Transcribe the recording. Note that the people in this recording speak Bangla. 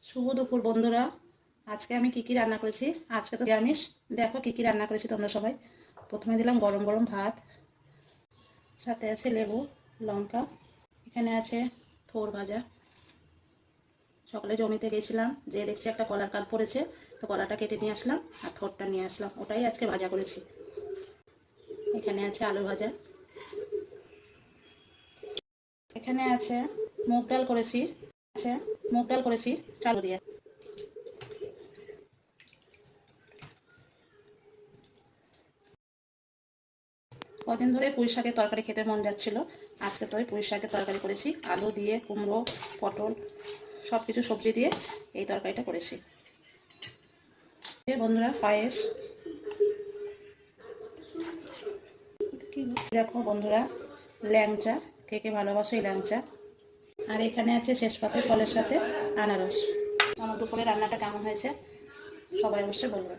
শুভ দুপুর বন্ধুরা। আজকে আমি কি রান্না করেছি। আজকে তো নিরামিষ। দেখো কি রান্না করেছি তোমরা সবাই। প্রথমে দিলাম গরম গরম ভাত, সাথে আছে লেবু, লঙ্কা, এখানে আছে থোড় ভাজা। সকালে জমিতে গেছিলাম, যে দেখছি একটা কলার কাঁধ পড়েছে, তো কলাটা কেটে নিয়ে আসলাম আর থোড়টা নিয়ে আসলাম, ওটাই আজকে ভাজা করেছি। এখানে আছে আলু ভাজা, এখানে আছে মুগ ডাল করেছি, চালু দিয়ে। কদিন ধরে পুঁই শাকের তরকারি খেতে মন যাচ্ছিল, আজকে তো পুঁই শাকের তরকারি করেছি। আলু দিয়ে, কুমড়ো, পটল, সব কিছু সবজি দিয়ে এই তরকারিটা করেছি। বন্ধুরা, পায়েস। দেখো বন্ধুরা, ল্যাংচা, কে কে ভালোবাসো এই ল্যাংচা। আর এখানে আছে শেষ পাতে ফলের সাথে আনারস। আমার দুপুরে রান্নাটা কেমন হয়েছে সবাই অবশ্যই বলবে।